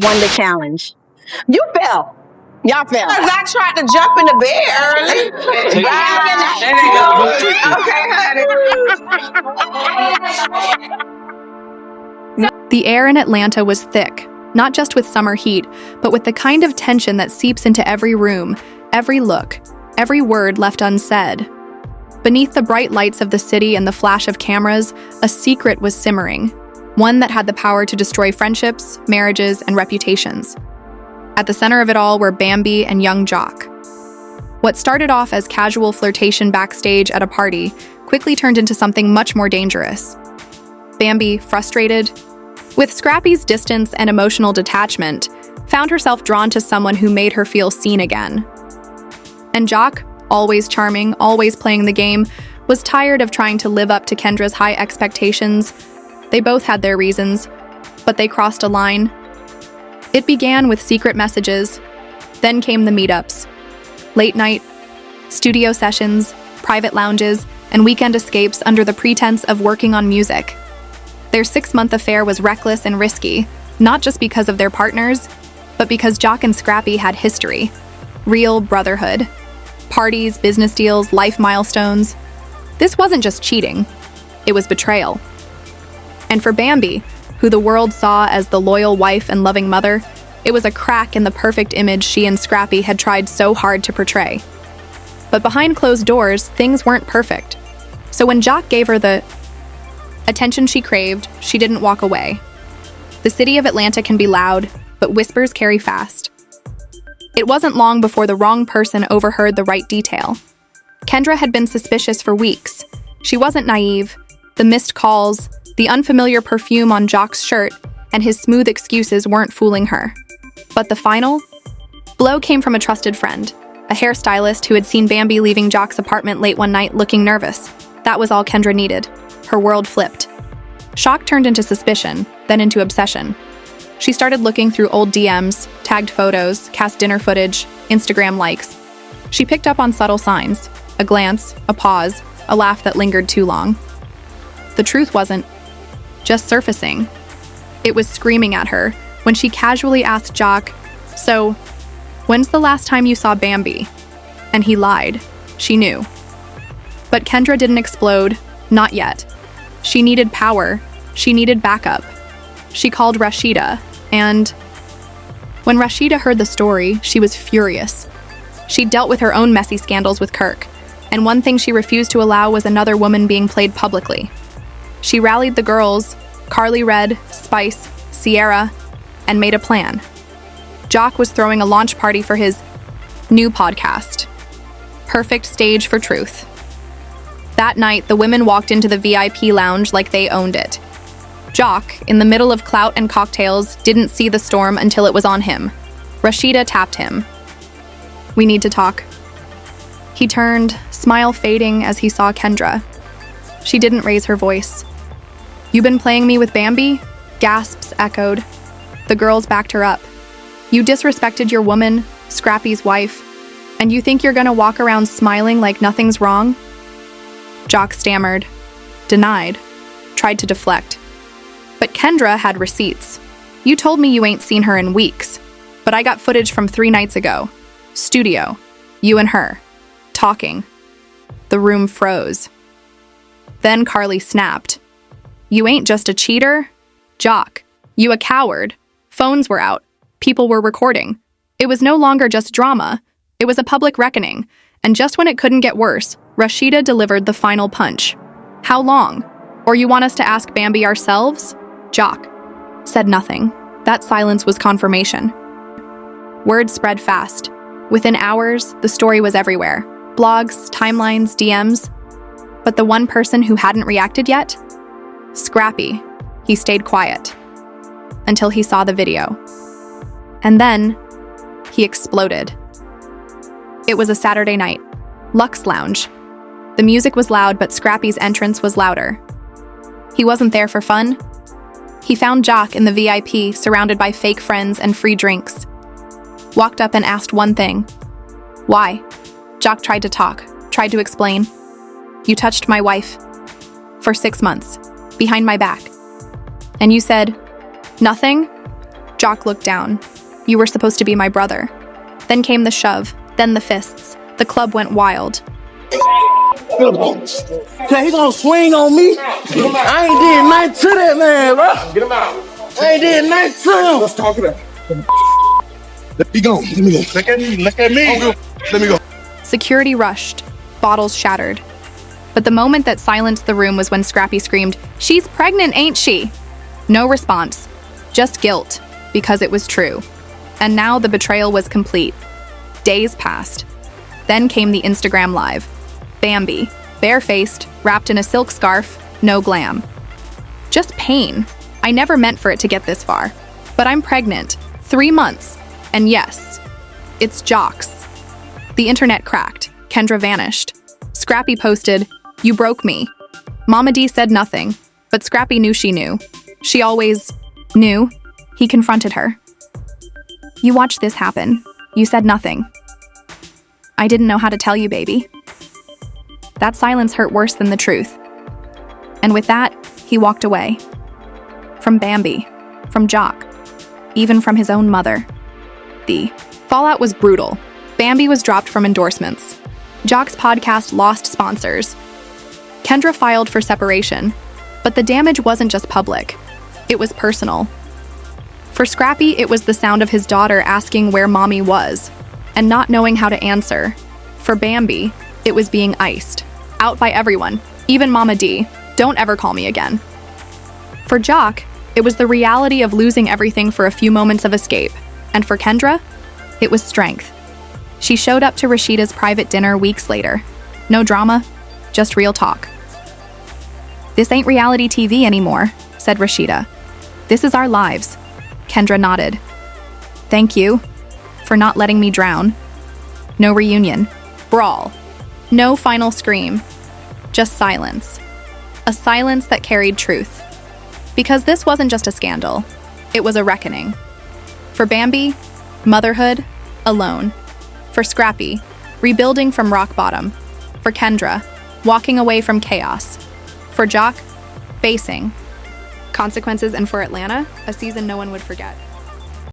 won the challenge. You fell. Y'all fell. Because I tried to jump in the bed early. The air in Atlanta was thick, not just with summer heat, but with the kind of tension that seeps into every room, every look, every word left unsaid. Beneath the bright lights of the city and the flash of cameras, a secret was simmering, one that had the power to destroy friendships, marriages, and reputations. At the center of it all were Bambi and Yung Jock. What started off as casual flirtation backstage at a party quickly turned into something much more dangerous. Bambi, frustrated, with Scrappy's distance and emotional detachment, found herself drawn to someone who made her feel seen again. And Jock, always charming, always playing the game, was tired of trying to live up to Kendra's high expectations. They both had their reasons, but they crossed a line. It began with secret messages, then came the meetups. Late night, studio sessions, private lounges, and weekend escapes under the pretense of working on music. Their 6-month affair was reckless and risky, not just because of their partners, but because Jock and Scrappy had history. Real brotherhood. Parties, business deals, life milestones. This wasn't just cheating, it was betrayal. And for Bambi, who the world saw as the loyal wife and loving mother, it was a crack in the perfect image she and Scrappy had tried so hard to portray. But behind closed doors, things weren't perfect. So when Jock gave her the attention she craved, she didn't walk away. The city of Atlanta can be loud, but whispers carry fast. It wasn't long before the wrong person overheard the right detail. Kendra had been suspicious for weeks. She wasn't naive. The missed calls, the unfamiliar perfume on Jock's shirt, and his smooth excuses weren't fooling her. But the final blow came from a trusted friend, a hairstylist who had seen Bambi leaving Jock's apartment late one night looking nervous. That was all Kendra needed. Her world flipped. Shock turned into suspicion, then into obsession. She started looking through old DMs, tagged photos, cast dinner footage, Instagram likes. She picked up on subtle signs, a glance, a pause, a laugh that lingered too long. The truth wasn't just surfacing. It was screaming at her when she casually asked Jock, "So, when's the last time you saw Bambi?" And he lied. She knew. But Kendra didn't explode, not yet. She needed power. She needed backup. She called Rashida, and when Rashida heard the story, she was furious. She'd dealt with her own messy scandals with Kirk, and one thing she refused to allow was another woman being played publicly. She rallied the girls, Carly Red, Spice, Sierra, and made a plan. Jock was throwing a launch party for his new podcast. Perfect stage for truth. That night, the women walked into the VIP lounge like they owned it. Jock, in the middle of clout and cocktails, didn't see the storm until it was on him. Rashida tapped him. "We need to talk." He turned, smile fading as he saw Kendra. She didn't raise her voice. "You been playing me with Bambi?" Gasps echoed. The girls backed her up. "You disrespected your woman, Scrappy's wife, and you think you're gonna walk around smiling like nothing's wrong?" Jock stammered, denied, tried to deflect. "But Kendra had receipts. You told me you ain't seen her in weeks, but I got footage from 3 nights ago. Studio, you and her, talking." The room froze. Then Carly snapped. "You ain't just a cheater? Jock, you a coward. Phones were out. People were recording. It was no longer just drama. It was a public reckoning. And just when it couldn't get worse, Rashida delivered the final punch. "How long? Or you want us to ask Bambi ourselves?" Jock said nothing. That silence was confirmation. Word spread fast. Within hours, the story was everywhere. Blogs, timelines, DMs. But the one person who hadn't reacted yet? Scrappy. He stayed quiet. Until he saw the video. And then, he exploded. It was a Saturday night. Lux Lounge. The music was loud, but Scrappy's entrance was louder. He wasn't there for fun. He found Jock in the VIP, surrounded by fake friends and free drinks. Walked up and asked one thing. "Why?" Jock tried to talk, tried to explain. "You touched my wife. For 6 months. Behind my back. And you said, nothing?" Jock looked down. You were supposed to be my brother. Then came the shove, then the fists. The club went wild. Yeah, he gonna swing on me. I ain't did nothing to that man, bro. Get him out. I ain't did nothing to him. Let's talk about it. Let me go. Let me go. Look at me. Look at me. Let me go. Security rushed. Bottles shattered. But the moment that silenced the room was when Scrappy screamed, "She's pregnant, ain't she?" No response. Just guilt, because it was true. And now the betrayal was complete. Days passed. Then came the Instagram Live. Bambi, barefaced, wrapped in a silk scarf, no glam. Just pain. I never meant for it to get this far. But I'm pregnant. 3 months. And yes, it's Jock's. The internet cracked. Kendra vanished. Scrappy posted, "You broke me." Mama D said nothing, but Scrappy knew she knew. She always knew. He confronted her. "You watched this happen. You said nothing." "I didn't know how to tell you, baby." That silence hurt worse than the truth. And with that, he walked away. From Bambi, from Jock, even from his own mother. The fallout was brutal. Bambi was dropped from endorsements. Jock's podcast lost sponsors. Kendra filed for separation, but the damage wasn't just public. It was personal. For Scrappy, it was the sound of his daughter asking where mommy was, and not knowing how to answer. For Bambi, it was being iced. Out by everyone, even Mama D. Don't ever call me again. For Jock, it was the reality of losing everything for a few moments of escape. And for Kendra, it was strength. She showed up to Rashida's private dinner weeks later. No drama, just real talk. "This ain't reality TV anymore," said Rashida. "This is our lives." Kendra nodded. "Thank you for not letting me drown." No reunion. Brawl. No final scream. Just silence. A silence that carried truth. Because this wasn't just a scandal. It was a reckoning. For Bambi, motherhood, alone. For Scrappy, rebuilding from rock bottom. For Kendra, walking away from chaos. For Jock, facing consequences. And for Atlanta, a season no one would forget.